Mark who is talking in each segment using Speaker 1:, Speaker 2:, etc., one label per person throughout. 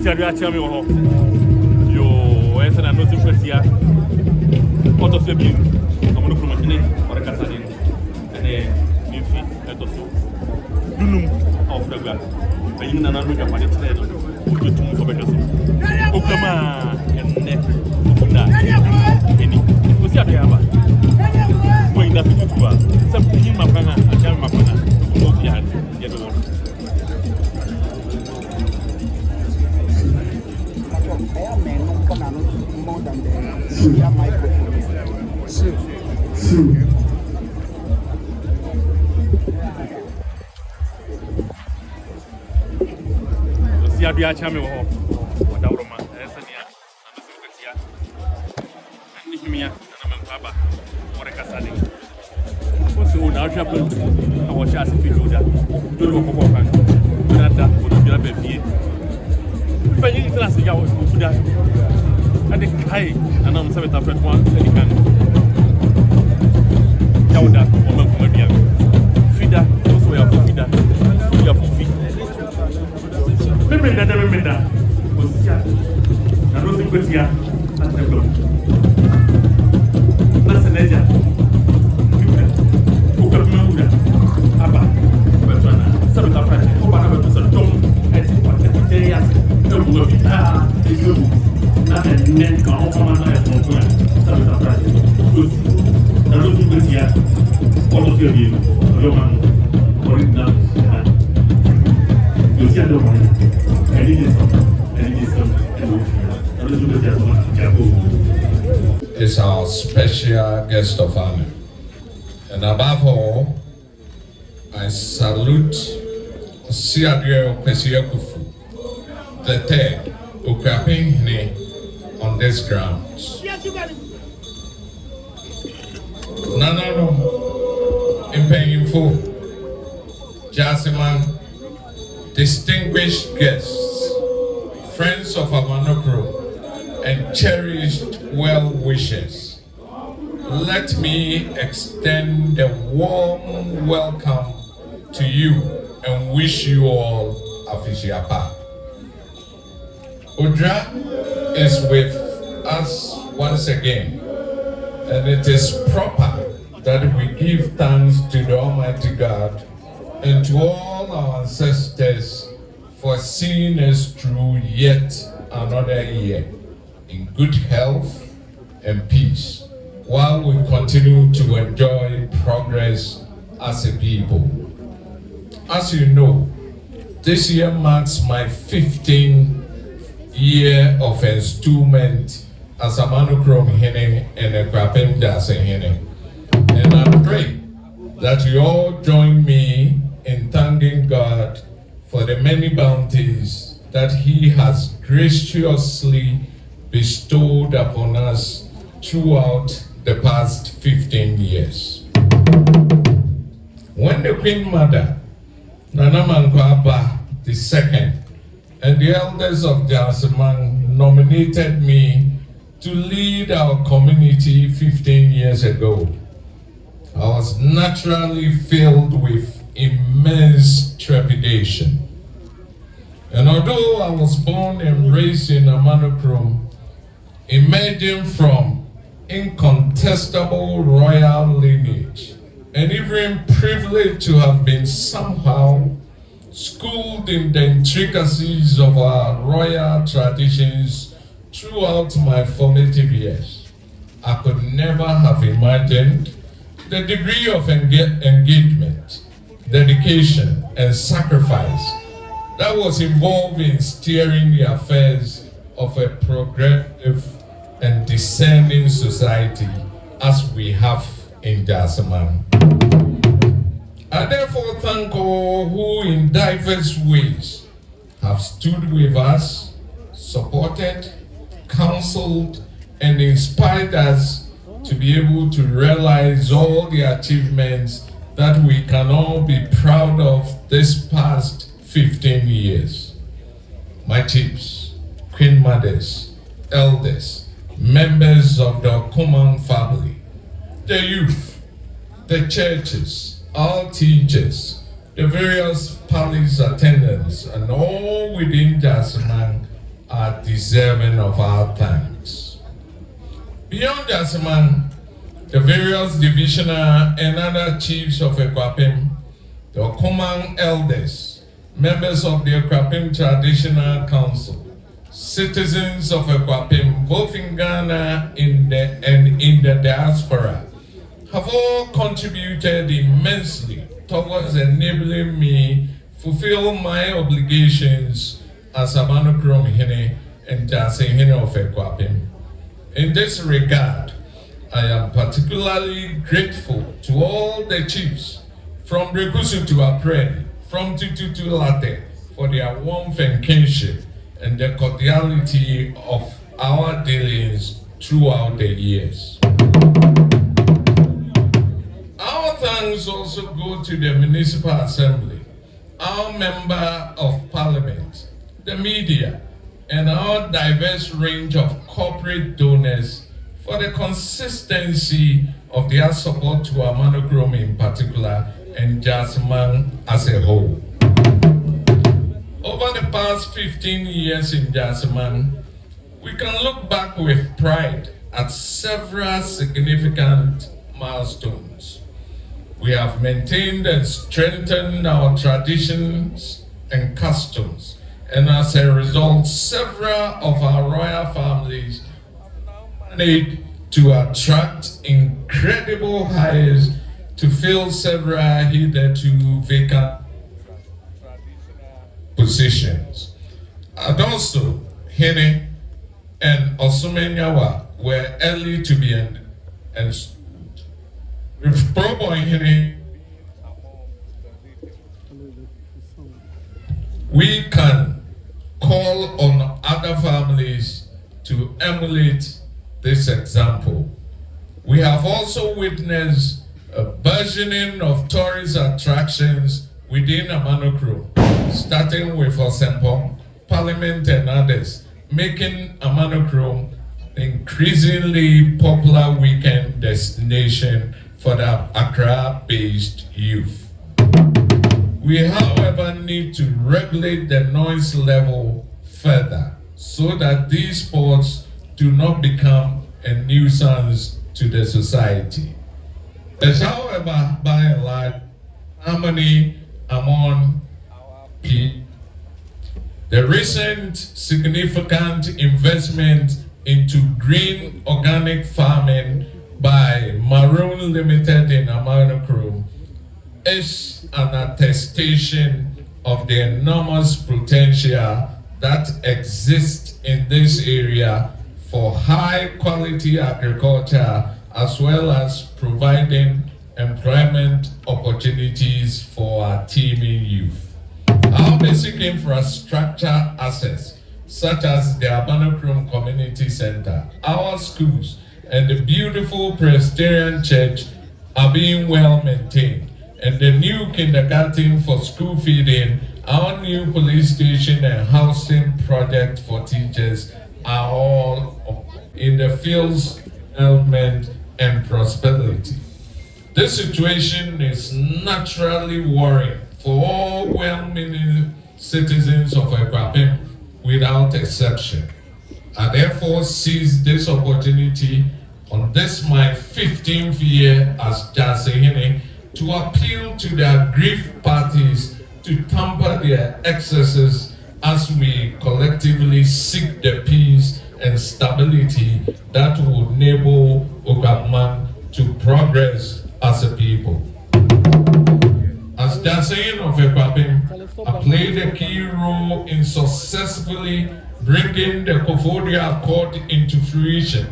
Speaker 1: Oseadeeyo yo Gyasehene no Osim Kwatia Otosebi Amanokrom ene orekasane ene mifi etoso dunum ofragwa ayin na no japade tredo ojotum ko bedo so okama ene okunda eni Oseadeeyo aba ko inda fituwa sabtin mapanga achal mapanga ko fiat yedo
Speaker 2: more than the microphone.
Speaker 1: Oseadeeyo achame wo wadawroma esania na Osim Kwatia nihimia na mampaba orekasane oso na ahwapel awosha asifijuda dolo ko kan nada ko bia befie penyi class ya osuda ade kai anam sabe ta fret one any kan yauda o ma kuma bia fida so ya fida ya fufi memenda Osia na Osim Kwatia atendo na seneja ukamuda aba betwana sabe ta fret ko bana betu so tom eti kwate ya to mo vita ejo na nen kan o kama na eto ko sabe ta fret na Osim Kwatia Oseadeeyo yo man original Oseadeeyo man
Speaker 3: is our special guest of honor. And above all, I salute Oseadeeyo Kwasi Akuffo, the third Akuapem on this ground. Nanano, Impayinfo, Gyasehene, distinguished guests, friends of Amanokrom, and cherished well-wishers, let me extend a warm welcome to you and wish you all a Fishiapa. Udra is with us once again, and it is proper that we give thanks to the Almighty God and to all our ancestors for seeing us through yet another year in good health and peace, while we continue to enjoy progress as a people. As you know, this year marks my 15th year of installment as Amanokrom Hene and Akuapem Gyasehene. And I pray that you all join me in thanking God for the many bounties that He has graciously bestowed upon us throughout the past 15 years. When the Queen Mother, Nana Mankwaba II, and the elders of Gyasehene nominated me to lead our community 15 years ago, I was naturally filled with immense trepidation. And although I was born and raised in Amanokrom, emerging from incontestable royal lineage, and even privileged to have been somehow schooled in the intricacies of our royal traditions throughout my formative years, I could never have imagined the degree of engagement, dedication, and sacrifice that was involved in steering the affairs of a progressive and discerning society as we have in Gyasehene. I therefore thank all who in diverse ways have stood with us, supported, counseled, and inspired us to be able to realize all the achievements that we can all be proud of this past 15 years. My chiefs, queen mothers, elders, members of the Akuapem family, the youth, the churches, our teachers, the various palace attendants, and all within Gyasehene are deserving of our thanks. Beyond Gyasehene, the various divisional and other chiefs of Akuapem, the Akuapem elders, members of the Akuapem Traditional Council, citizens of Akuapem, both in Ghana and in the diaspora, have all contributed immensely towards enabling me fulfill my obligations as Amanokrom and Gyasehene of Akuapem. In this regard, I am particularly grateful to all the chiefs from Rekusu to Apre, from Tutu to Latte, for their warmth and kinship and the cordiality of our dealings throughout the years. Our thanks also go to the Municipal Assembly, our Member of Parliament, the media, and our diverse range of corporate donors for the consistency of their support to Amanokrom in particular and Gyasehene as a whole. Over the past 15 years in Gyasehene, we can look back with pride at several significant milestones. We have maintained and strengthened our traditions and customs, and as a result, several of our royal families managed to attract incredible hires to fill several hitherto vacant positions. And also, Hene and Osumenyawa were early to be and with Probo and Hene, we can call on other families to emulate this example. We have also witnessed a burgeoning of tourist attractions within Amanokrom, starting with Osim, Parliament and others, making Amanokrom an increasingly popular weekend destination for the Accra-based youth. We, however, need to regulate the noise level further so that these sports do not become a nuisance to the society. There's, however, by and large, harmony among our people. The recent significant investment into green organic farming by Maroon Limited in Amanokrom is an attestation of the enormous potential that exists in this area for high quality agriculture, as well as providing employment opportunities for our teeming youth. Our basic infrastructure assets, such as the Amanokrom Community Center, our schools, and the beautiful Presbyterian Church are being well maintained. And the new kindergarten for school feeding, our new police station and housing project for teachers are all in the field's development and prosperity. This situation is naturally worrying for all well-meaning citizens of Akuapem without exception. I therefore seize this opportunity on this my 15th year as Gyasehene to appeal to the aggrieved parties to tamper counter their excesses as we collectively seek the peace and stability that will enable Akuapem to progress as a people. As Gyasehene of Akuapem, I played a key role in successfully bringing the Koforidua Accord into fruition,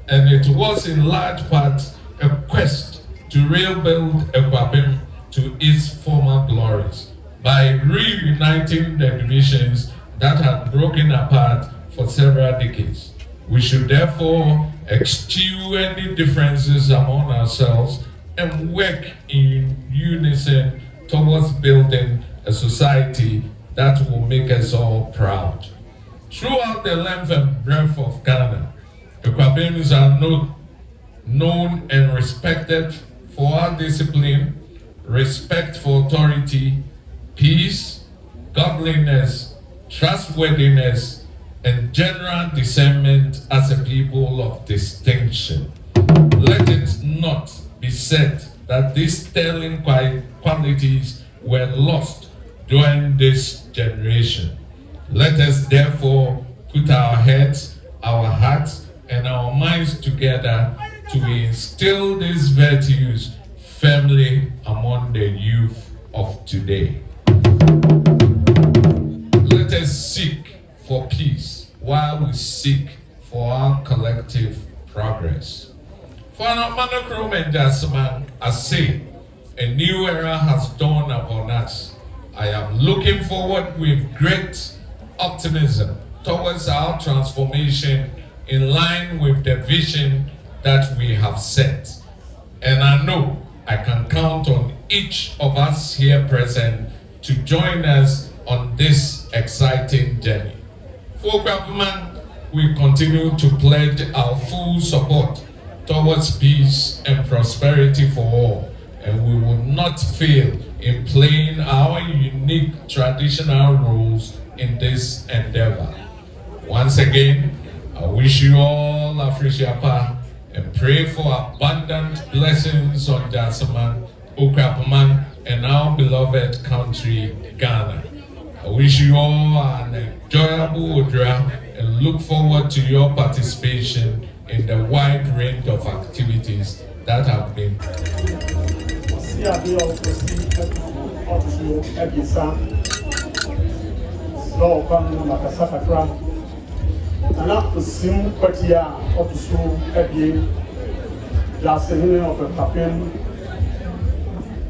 Speaker 3: and it was in large part a quest to rebuild Akuapem to its former glories by reuniting the divisions that had broken apart for several decades. We should therefore eschew any differences among ourselves and work in unison towards building a society that will make us all proud. Throughout the length and breadth of Ghana, Akuapemians are known and respected for our discipline, respect for authority, peace, godliness, trustworthiness, and general discernment as a people of distinction. Let it not be said that these sterling qualities were lost during this generation. Let us therefore put our heads, our hearts, and our minds together to instill these virtues firmly among the youth of today. Let us seek for peace while we seek for our collective progress. For Amanokrom and Gyasehene, I say, a new era has dawned upon us. I am looking forward with great optimism towards our transformation in line with the vision that we have set. And I know I can count on each of us here present to join us on this exciting journey. For Akuapem, we continue to pledge our full support towards peace and prosperity for all, and we will not fail in playing our unique traditional roles in this endeavor. Once again, I wish you all a Frisiapa and pray for abundant blessings on Gyasehene, Akuapem, and our beloved country, Ghana. I wish you all an enjoyable Odra and look forward to your participation in the wide range of activities that have been.
Speaker 4: Oseadeeyo Kwasi Akuffo so kwanu makasa kakra ana Osim Kwatia otusu ebie Gyasehene of Akuapem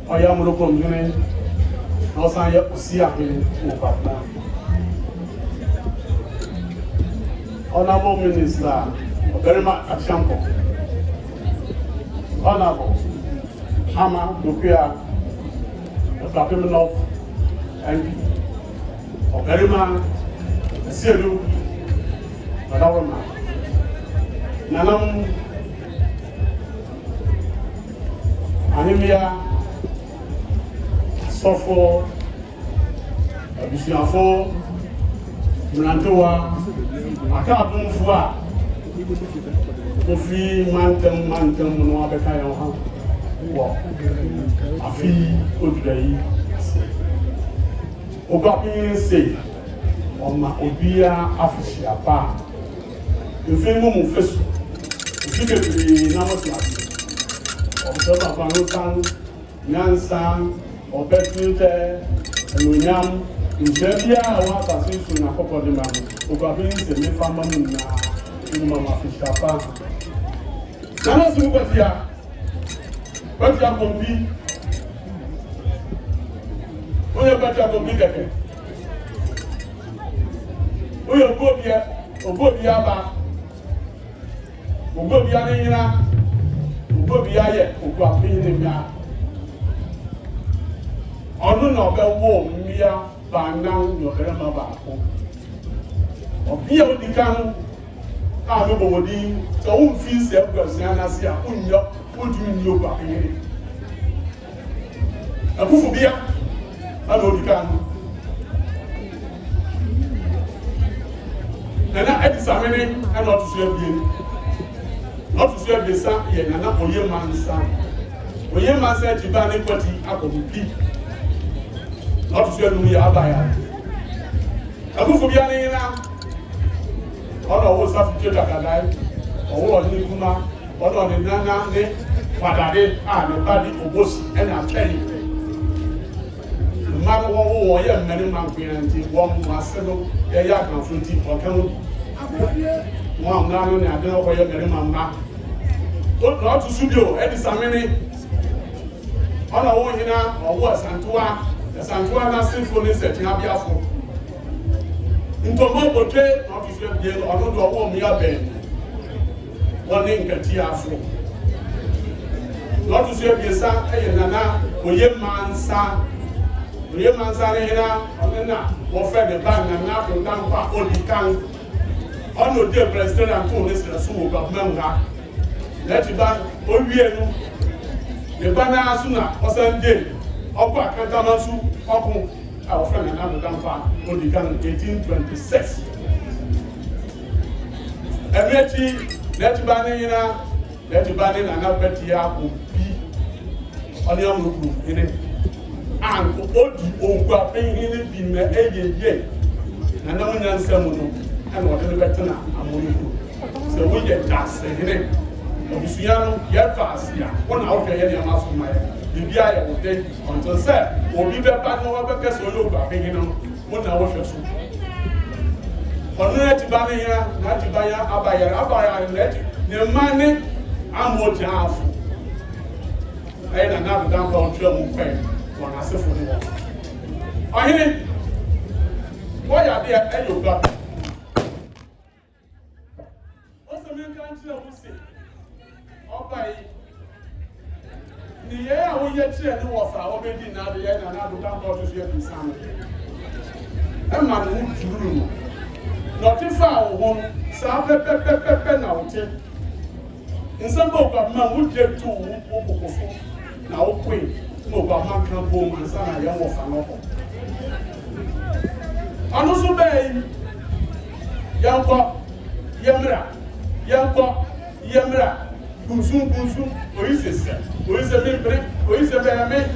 Speaker 4: Amanokrom na osan ye Oseadeeyo Kwasi Honorable Minister Oberima Achampo, Honorable Hama Dukia Akuapem North MP, Oberima Oseadeeyo Kwasi Nanam Anemia Sofo Abusuafo Mrantowa Akabunfua Kofi mantem no abeka yon ha wo afi odrai Akuapem say oma obia afishia pa mfemu mu fesu ifike bi na motia observe apanutan nyansa obetute enunyam njebia wa pasisu na kokode mamu Akuapem say me fama mu na mama afishia pa na Osim Kwatia kombi oye Kwatia kombi keke oye obobia ba obobia ni nyina obobia ye Akuapem ni bia onu na obewo mmia ba nan yo kere ma ba ko obia odikan a no bodi so un fi se Gyasehene na sia unyo odu ni Akuapem Akuffo bia ana odikan Nana Edisamene and not to serve not to serve the sun here, Nana Oyeman's son. Oyeman said to ban equity up of the peak. not to share me abaya. Akuffo bia ne na ona wo safi teta kadai owo ni kuma ona ni nana ne padade a ne badi obosi e na tani man wo ye mani man kwianti wo mu asego ye ya kan funti o kan mo na no ne ade ko ye mani man ma o no to studio e di samini ona wo hina owo santua na symphony set na biafo ntomo bote not to share the ono do owo mi abe woni nkati afro not to share the sa e nana oye mansa ne hina onena wo fe the bag na ko tampa odikan ono de president to ne sira so government ha let ban o wie nu the bana asuna osande opa kantamasu okun our friend Amanokrom only can 1826. Let banning and Albertia will be on the Amanokrom in it. And Akuapem in it in the age, and no one else and whatever better now. So we get just in it. Oseadeeyo yet pass here. 1 hour any amount of my. The aya will take until say, will be better no other person over being on 1 hour or so. On let Bania, Natibaya, Abaya, and let the money and what you have. I had another dump on German pay when I said for the war. I hear it. Why are they at your back? What's the main country of the city? Or by the year we get here to offer already now the year and I don't go to see the sun. A man who drew not if I won't say now. In some book of man would get to now queen. No, but man can't go and son a young of an offer. And also, babe, young pop, Yamra. Kunsun, who is this? Who is a member? Who is a bear?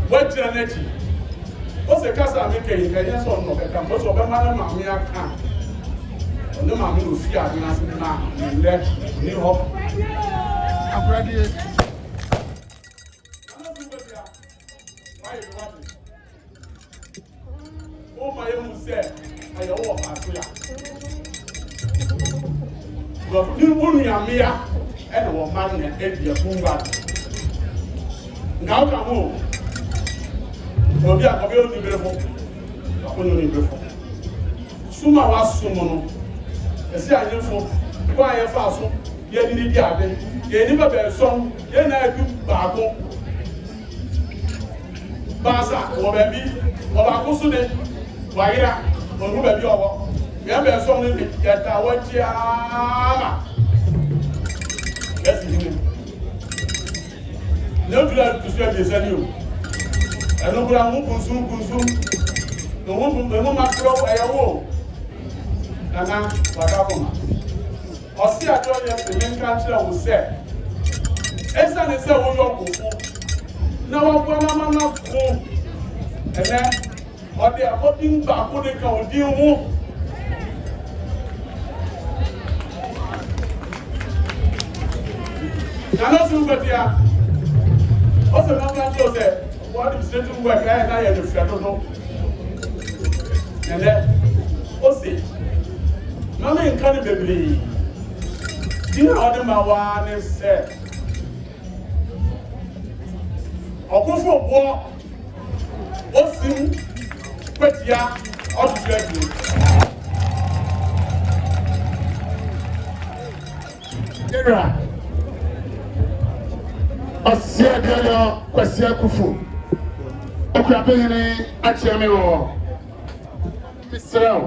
Speaker 4: What energy? What's the casa making? Yes or no? The campus of a man, Mamma can. No man who fear us now and left New Hope. I'm ready. Oh, my own said, I walk as we are. But you wouldn't be and one man and Eddie Bunga. Now come home. So we are going to be before. Suma was Sumono. A say, for quiet fast, yet in the garden, ye never bear song, then I do Bago Basa, or baby, or Bakusune, Waira, or who baby over. We have a song that I want you. Yes, no glad to share this annual. I don't know consume. No one must grow a wall. And now, what happened? Oseadeeyo the main country will say. Esa ne say wo yo kofo. Na wa kwa mama na ko. Ene o de abodin ba ko de kan odin ho. Osim Kwatia. Osim Kwatia said, what is certain work I had to settle. And then, Osim, Mamma and Canny Baby. Do you know what my one is said? Akuffo war. Osim Kwatia, out of your Oseadeeyo Kwasi Akuffo. Akuapem acheme wo. Misrao.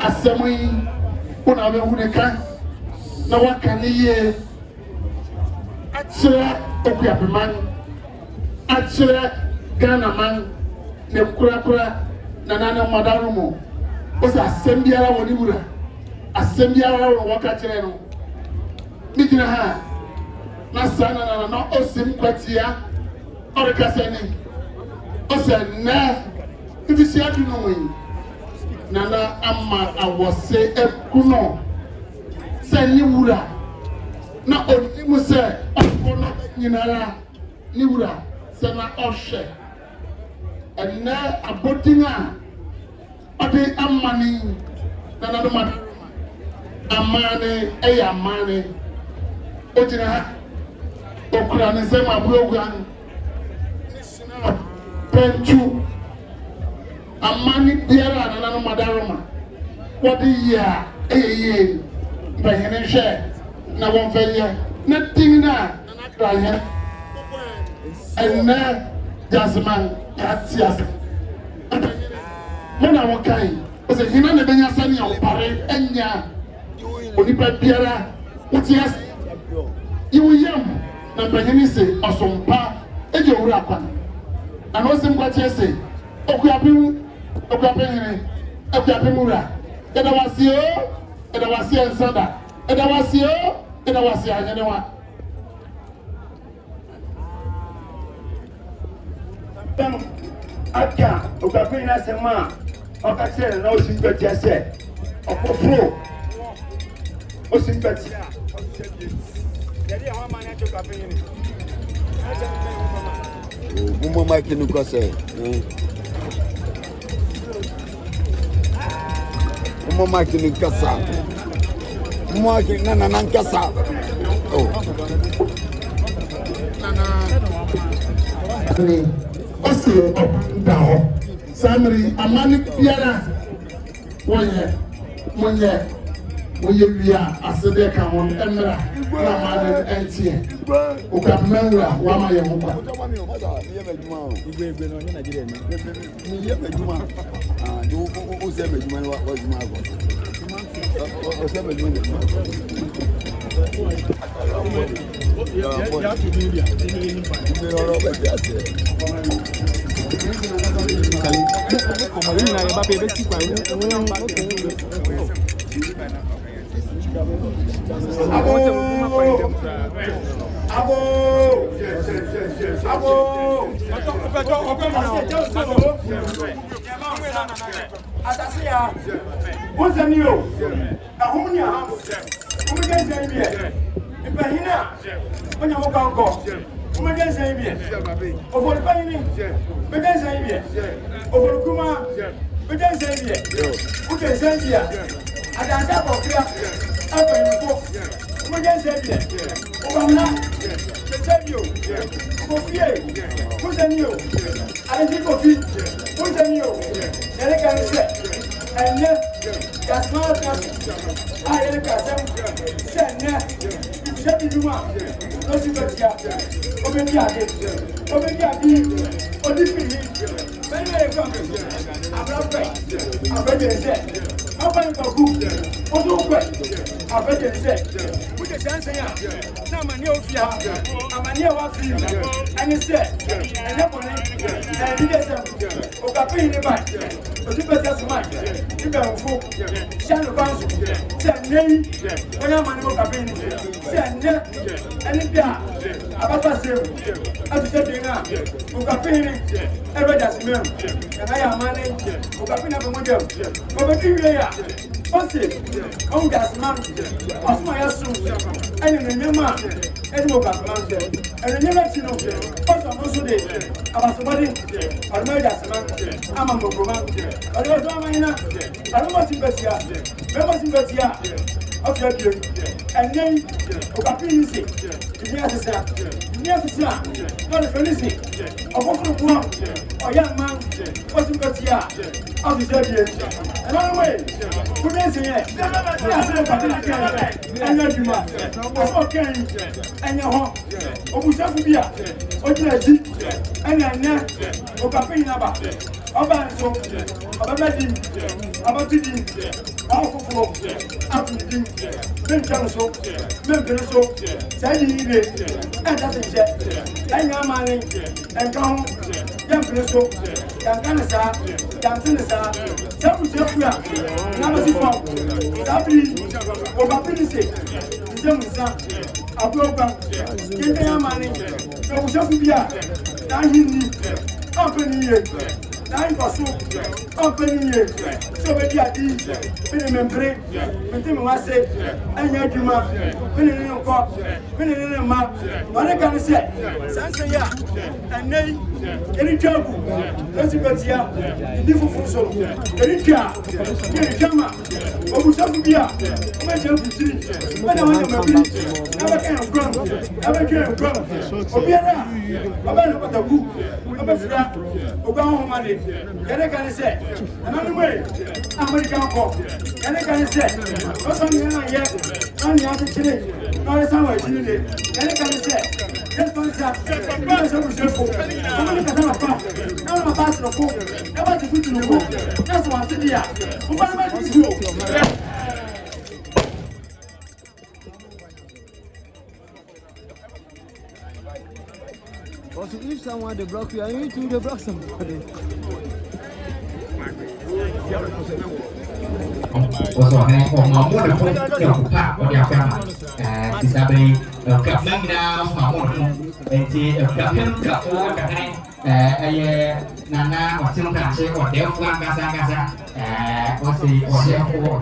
Speaker 4: Asemui una be huneka na wakaniye. Achire Akuapem. Achire Ghana man ne kura na nana madarumo. Osa asembiara woni mura. Asembiara wo wakachire no. Midina ha. Na Osim Kwatia or Gyasehene
Speaker 5: Oseadeeyo if you see no Nana ama awose ekuno se ni wura na onimu se okono nyinara ni wura se na ohwe enne abodinga ode amani nana do ma amane eya amane ojina ha okura ne se ma blogan ni sina penchu amani biara nana no madaroma wodi ya eyeye bahene hwe na wonfeye na tingna nana kraye enne Gyasehene Kwatia mona wokai ose hina ne benya sani a opare enya onipa biara utias iwuyam na bahene se osompa eje owura kwa na Osim Kwatia se Akuapem Akuapemura edawasio ensada edawasio anyenewa
Speaker 6: aka Akuapem na sema okase na Osim Kwatia se okofo Osim Kwatia yari hawa mani Akuapem ni
Speaker 2: Bumo mike no kose. Bumo mike no kasa. Bumo mike na kasa. Oh.
Speaker 5: Ni ose daho. Samri amani biara monye wia asede ka won emra na mane entie Akuapem wa ma ye mukwa
Speaker 2: Igwe no nya Nigeria ni ye meduma do o se meduma wa juma go o se meduma ya to do dia ni ro ba ja se como ni na ba be si kwa
Speaker 6: Asasia Oseadeeyo ahumnya ha umegeza ibie ibahina onya mokanko umegeza ibie ofolpani begeza ibie ofolkuma begeza ibie ukeza ibie adanda bokria abayinfo umegeza ibie obamna Oseadeeyo kofie Oseadeeyo alezi kofi Oseadeeyo ele kanse enne Gyasehene ayele kasem senne ibishabi duma Osim Kwatia obedi ade odifiri bene ekwa abrape abedense abani koku odukwe abedense uje chance ya na mani ofia amani wafi ani se ene bone e bidesem Akuapem ni ba Osim Kwatia smart ibe mfu shanu kansu se nei onya mani Akuapem ni se ne eni bia abata se atuse dinga Akuapem ni ebe Gyasehene na ya mani Akuapem na be model obedi we ya ose on Gyasehene osuma ya su eni nyema eni Akuapem eni nyema chino oso mo so de abasomodi arma Gyasehene ama Amanokrom alo do amanyina alo Osim Kwatia be Osim Kwatia Oseadeeyo enen Akuapem se ibi asesa no le felisi okofuru kwa oyama Osim Kwatia Oseadeeyo anyway kudese ye asere patiki anya duma aso kan anya ho obusafu bia ojina ji anya nya Akuapem na ba oba nso obabadi abatidi awofofo atudi benjan so membere so sai ire enda se je enya mani enka ho yambere so yankana sa yansene sa sabu sefua na masifo sabi Akuapem se nsemusa abroba kende ya mani obusafu bia na hinni company here. Nine for soup, company here. So many are these. Many members, many was say, and your Juma, many in your court, many in your mouth. What I can say, Sansaya, and nay, any trouble. Let's go here. In different solo, any car, any jama, or who's up here. When I want to be, never can come, never can come. Obiara, about the book, about Obama. Can I say, another way, American Court. Can I say, not only yet, only other chili, not somewhere chili. Can I say, just one shot, because of the food. Somebody can have a pump, no one passed the food, never to put in the room. That's one city. What about you?
Speaker 7: Also, if someone they block you, I need to block somebody.
Speaker 8: Also, I have more than one part of your family. Disabled, cặp nâng đao, họ một thì cặp thêm cặp ô cặp này, nana hoặc xin cả chế hoặc đeo phan casa, Oseadeeyo.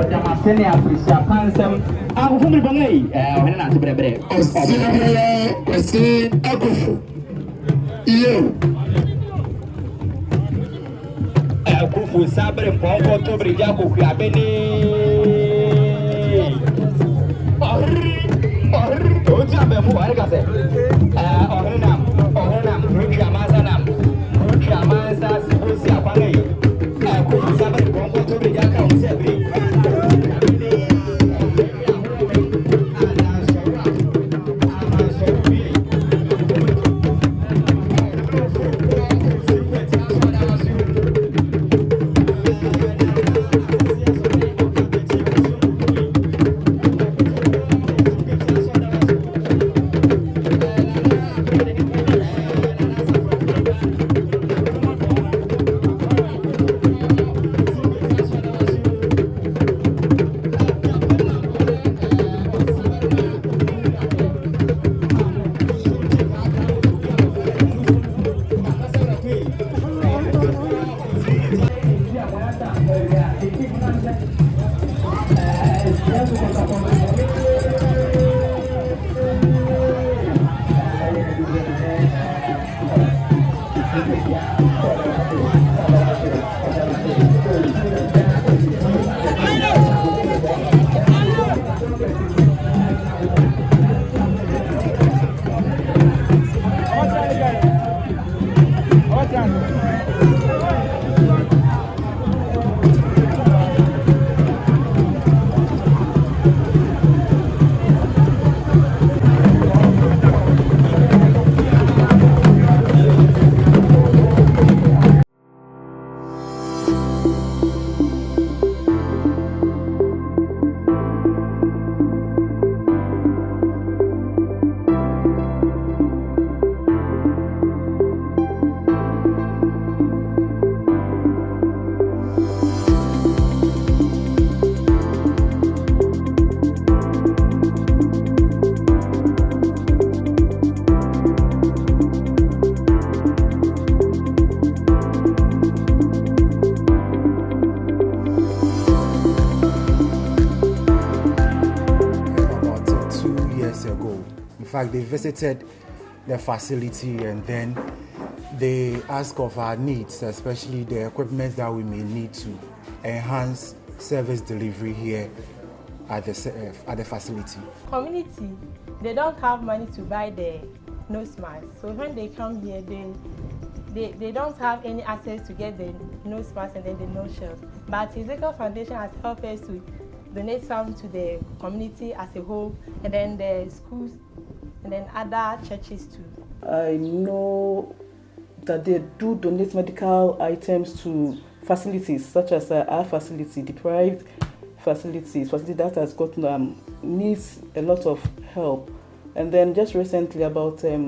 Speaker 8: Gyasehene appreciate pansem. Aku fumri bangai. Mana nak tu berbeda.
Speaker 5: Oseadeeyo Kwasi Akuffo. Iyo.
Speaker 8: Akuffo sabre pongo to brija ko Akuapem. O jambe mu ari kase. Ohenam, rukiamasa sibusi akwangai. Akuffo sabre pongo to brija ka usebre.
Speaker 9: fact, they visited the facility and then they asked of our needs, especially the equipment that we may need to enhance service delivery here at the facility.
Speaker 10: Community, they don't have money to buy the nose mask. So when they come here, they don't have any access to get the nose mask and then the nose shield. But Oseadeeyo Foundation has helped us to donate some to the community as a whole, and then the schools, and then other churches too.
Speaker 11: I know that they do donate medical items to facilities such as our facility, deprived facilities that has gotten needs a lot of help. And then just recently, about a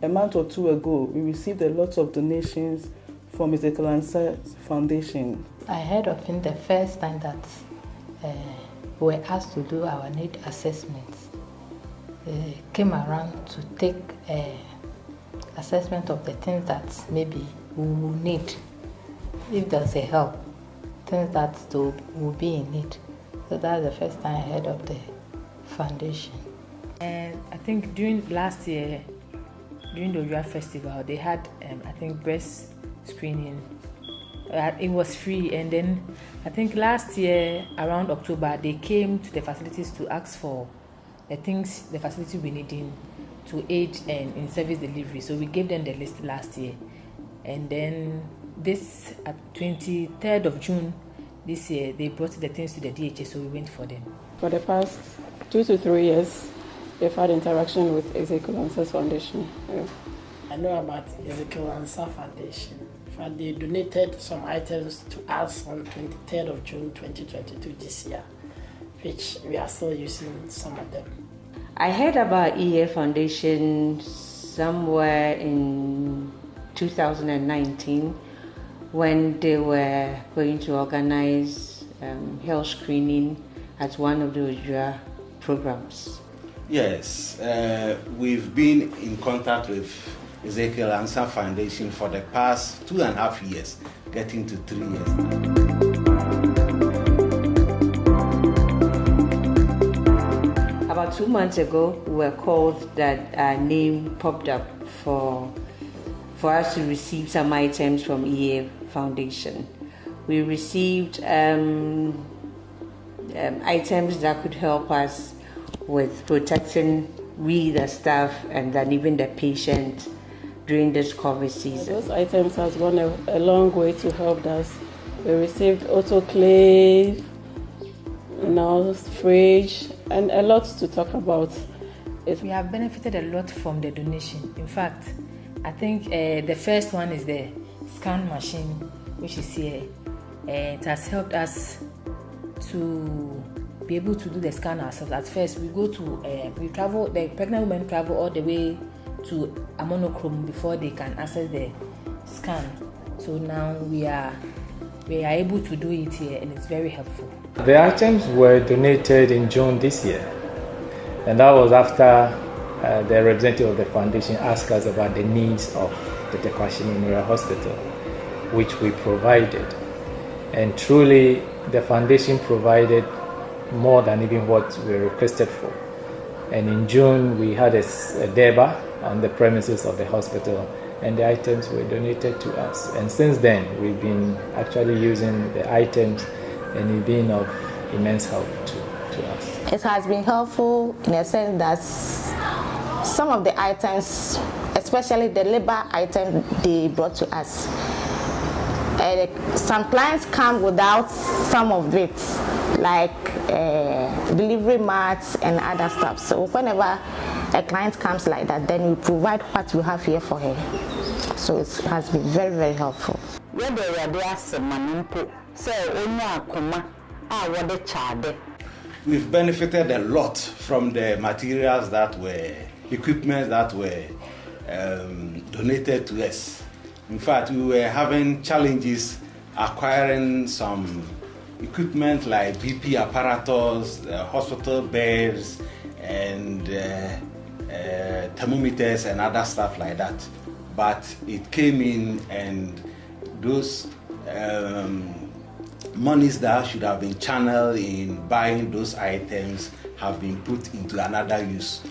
Speaker 11: month or two ago, we received a lot of donations from Oseadeeyo Kwasi Foundation.
Speaker 12: I heard of it the first time that we were asked to do our need assessments. Came around to take assessment of the things that maybe we will need if there's a help, things that will be in need. So that's the first time I heard of the foundation.
Speaker 13: And I think during last year, during the Oseadeeyo Festival, they had I think breast screening. It was free, and then I think last year around October they came to the facilities to ask for the things the facility were needing to aid in service delivery. So we gave them the list last year, and then this at 23rd of June this year they brought the things to the DHS, so we went for them.
Speaker 11: For the past 2 to 3 years, we've had interaction with Oseadeeyo Kwasi Foundation. Yeah.
Speaker 14: I know about Oseadeeyo Kwasi Foundation. They donated some items to us on 23rd of June 2022 this year, which we are still using some of them.
Speaker 15: I heard about EA Foundation somewhere in 2019 when they were going to organize health screening at one of the Oseadeeyo programs.
Speaker 16: Yes, we've been in contact with Oseadeeyo Kwasi Foundation for the past 2.5 years, getting to 3 years now.
Speaker 15: About 2 months ago, we were called that our name popped up for us to receive some items from EA Foundation. We received items that could help us with protecting we the staff and then even the patient during this COVID season.
Speaker 11: Those items has gone a long way to help us. We received autoclave, fridge, and a lot to talk about.
Speaker 13: We have benefited a lot from the donation. In fact, I think the first one is the scan machine, which is here. It has helped us to be able to do the scan ourselves. At first, we go to the pregnant women travel all the way to Amanokrom before they can access the scan. So now we are able to do it here, and it's very helpful.
Speaker 17: The items were donated in June this year, and that was after the representative of the foundation asked us about the needs of the Gyasehene Memorial Hospital, which we provided. And truly, the foundation provided more than even what we requested for. And in June, we had a deba on the premises of the hospital, and the items were donated to us. And since then, we've been actually using the items, and it's been of immense help to us.
Speaker 10: It has been helpful in a sense that some of the items, especially the labor items they brought to us, some clients come without some of it, like delivery mats and other stuff. So whenever a client comes like that, then we provide what we have here for her. So it has been very, very helpful.
Speaker 16: We've benefited a lot from the materials equipment that were donated to us. In fact, we were having challenges acquiring some equipment like BP apparatus, hospital beds, and thermometers and other stuff like that. But it came in, and those monies that should have been channeled in buying those items have been put into another use.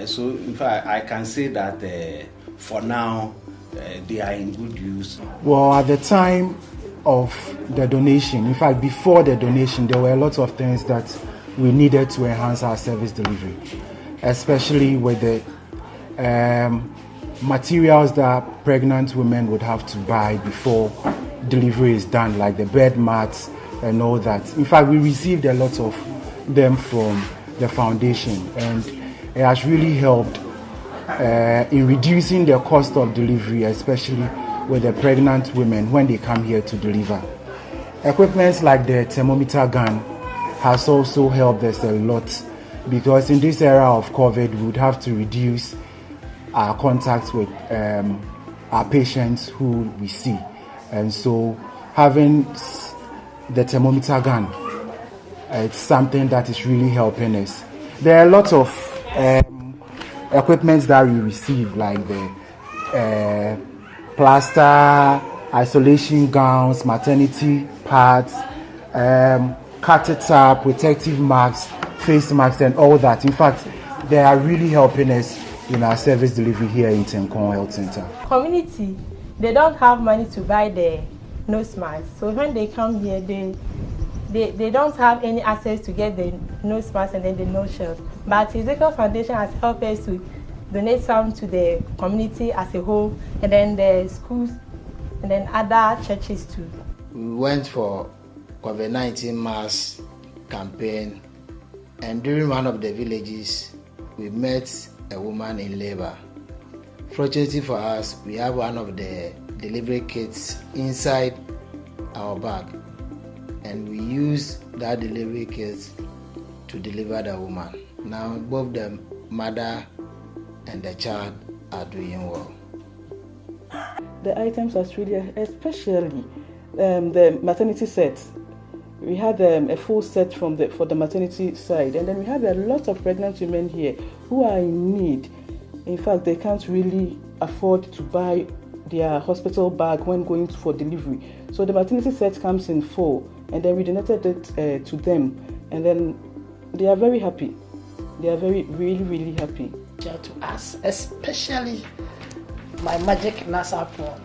Speaker 16: So in fact, I can say that for now, they are in good use.
Speaker 9: Well, at the time of the donation, in fact, before the donation, there were a lot of things that we needed to enhance our service delivery, especially with the materials that pregnant women would have to buy before delivery is done, like the bed mats and all that. In fact, we received a lot of them from the foundation, and it has really helped in reducing the cost of delivery, especially with the pregnant women when they come here to deliver. Equipment like the thermometer gun has also helped us a lot, because in this era of COVID, we would have to reduce our contacts with our patients who we see. And so having the thermometer gun, it's something that is really helping us. There are a lot of equipment that we receive, like the plaster, isolation gowns, maternity pads, catheter, protective masks, face masks, and all that. In fact, they are really helping us in our service delivery here in Tenkong Health Center.
Speaker 10: Community, they don't have money to buy the nose masks. So when they come here, they don't have any access to get the nose mask and then the nose shield. But Oseadeeyo Foundation has helped us to donate some to the community as a whole, and then the schools, and then other churches too.
Speaker 18: We went for COVID-19 mass campaign, and during one of the villages, we met a woman in labor. Fortunately for us, we have one of the delivery kits inside our bag, and we use that delivery kit to deliver the woman. Now both the mother and the child are doing well.
Speaker 11: The items are really, especially the maternity set. We had a full set for the maternity side, and then we have a lot of pregnant women here who are in need. In fact, they can't really afford to buy their hospital bag when going for delivery. So the maternity set comes in full, and then we donated it to them, and then they are very happy. They are really happy.
Speaker 14: To us, especially my magic NASA phone.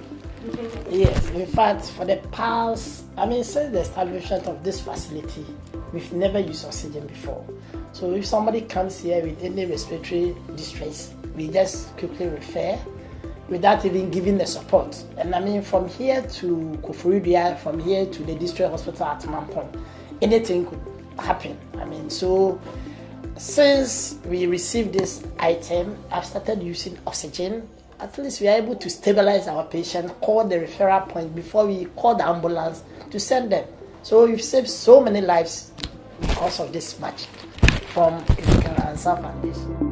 Speaker 14: Yes, in fact, for the past, since the establishment of this facility, we've never used oxygen before. So if somebody comes here with any respiratory distress, we just quickly refer without even giving the support. And from here to Koforidua, from here to the district hospital at Mampong, anything could happen. So since we received this item, I've started using oxygen. At least we are able to stabilize our patient, call the referral point before we call the ambulance to send them. So we've saved so many lives because of this magic from Oseadeeyo Foundation.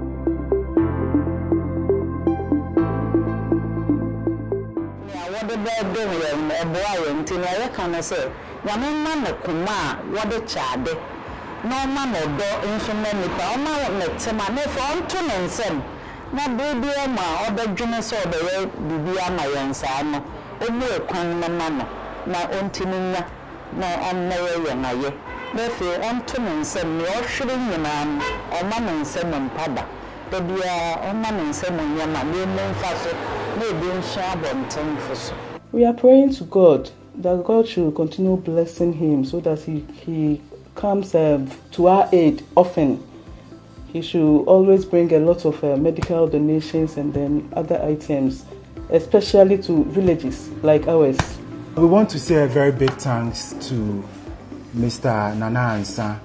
Speaker 19: Normal do instrument nipa oma metema ne for onto ne nsem na bibia ma obedwene so obeye bibia ma yensa no omu ekwan mama na ontininya na onnaye yenaye na fe onto ne nsem ne ohwere nyina no oma ne nsem mpada de bia oma ne nsem nyama ne mfa so na ebi nsha abonten foso.
Speaker 11: We are praying to God that God should continue blessing him so that he comes to our aid often. He should always bring a lot of medical donations and then other items, especially to villages like ours.
Speaker 9: We want to say a very big thanks to Mr. Nana Ansa,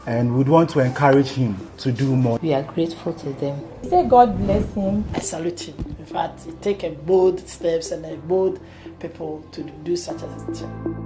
Speaker 9: and we'd want to encourage him to do more.
Speaker 12: We are grateful to them.
Speaker 10: Say God bless him.
Speaker 14: I salute him. In fact, he take a bold steps and a bold people to do such a thing.